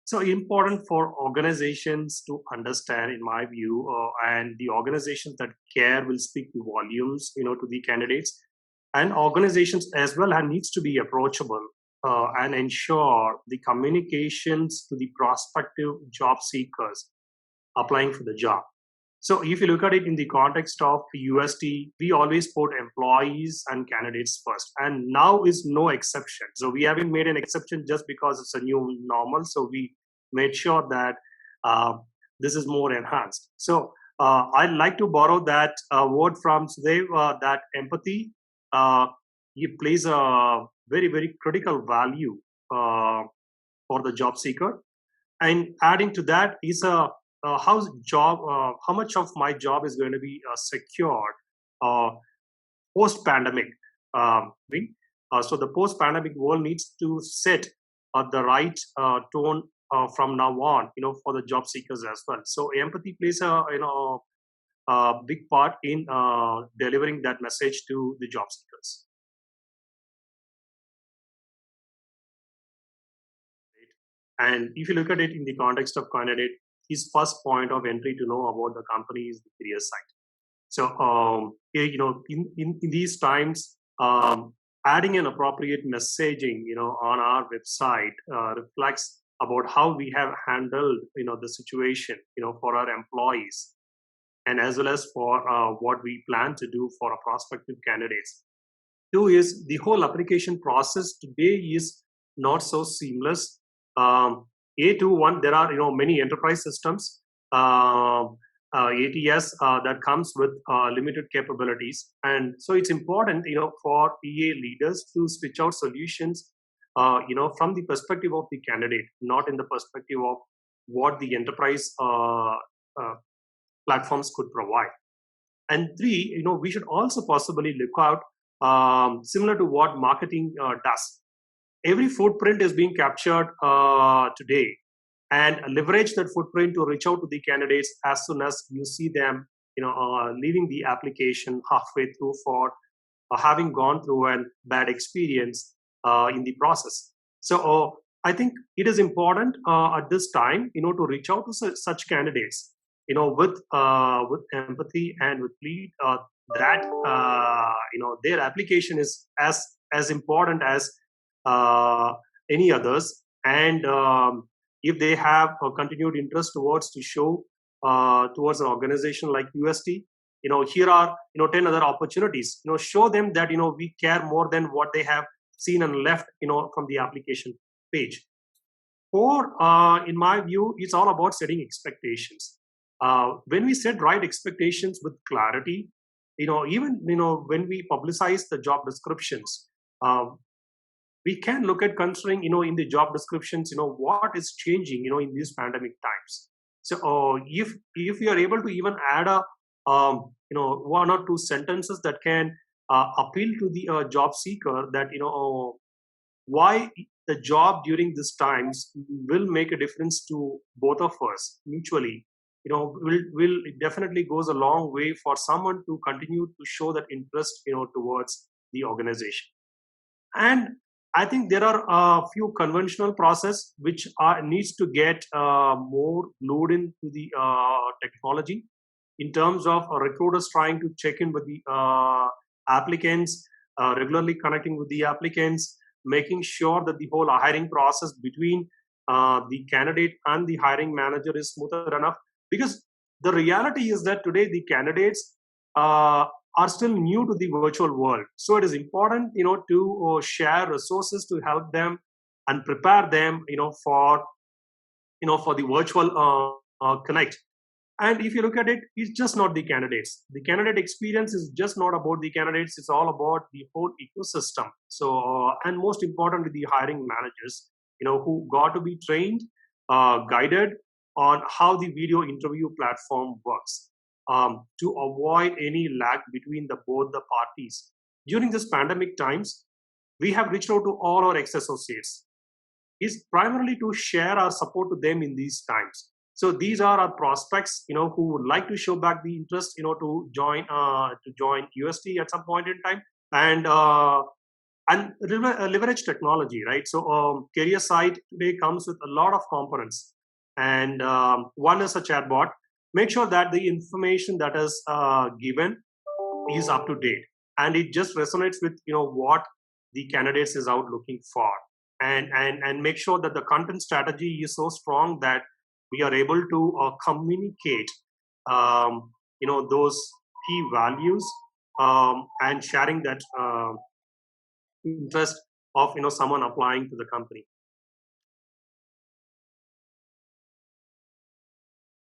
So important for organizations to understand, in my view, and the organizations that care will speak to volumes, to the candidates, and organizations as well needs to be approachable and ensure the communications to the prospective job seekers applying for the job. So if you look at it in the context of UST, we always put employees and candidates first, and now is no exception. So we haven't made an exception just because it's a new normal. So we made sure that uh, this is more enhanced. So I'd like to borrow that word from Sudev, that empathy uh, it plays a very, very critical value for the job seeker. And adding to that is a how much of my job is going to be secured uh, post pandemic. So the post pandemic world needs to set the right tone from now on, for the job seekers as well. So empathy plays a big part in delivering that message to the job seekers. And if you look at it in the context of candidate, his first point of entry to know about the company is the career site. So, in these times, adding an appropriate messaging, on our website reflects about how we have handled, the situation, for our employees, and as well as for what we plan to do for our prospective candidates. Two is the whole application process today is not so seamless. A21, there are many enterprise systems, ATS that comes with limited capabilities, and so it's important for EA leaders to switch out solutions, from the perspective of the candidate, not in the perspective of what the enterprise platforms could provide. And three, we should also possibly look out, similar to what marketing does. Every footprint is being captured today, and leverage that footprint to reach out to the candidates as soon as you see them, leaving the application halfway through for having gone through a bad experience in the process. So I think it is important at this time, to reach out to such candidates, with empathy and with lead, that their application is as important as any others, and if they have a continued interest towards to show towards an organization like UST, here are 10 other opportunities. Show them that we care more than what they have seen and left from the application page. Or in my view, it's all about setting expectations. When we set right expectations with clarity, even when we publicize the job descriptions, we can look at considering in the job descriptions what is changing in these pandemic times. So if you are able to even add a one or two sentences that can appeal to the job seeker, that why the job during these times will make a difference to both of us mutually, will it definitely goes a long way for someone to continue to show that interest towards the organization. And I think there are a few conventional process which needs to get more load into the technology, in terms of recruiters trying to check in with the applicants, regularly connecting with the applicants, making sure that the whole hiring process between the candidate and the hiring manager is smoother enough. Because the reality is that today the candidates are still new to the virtual world. So it is important, to share resources to help them and prepare them, for the virtual connect. And if you look at it, it's just not the candidates. The candidate experience is just not about the candidates. It's all about the whole ecosystem. So, and most importantly, the hiring managers, who got to be trained, guided on how the video interview platform works, to avoid any lag between both the parties. During this pandemic times, we have reached out to all our ex-associates. Is primarily to share our support to them in these times. So these are our prospects, who would like to show back the interest, to join UST at some point in time. And And leverage technology, right? So career site today comes with a lot of components, and one is a chatbot. Make sure that the information that is given is up to date, and it just resonates with what the candidates is out looking for, and make sure that the content strategy is so strong that we are able to communicate those key values, and sharing that interest of someone applying to the company.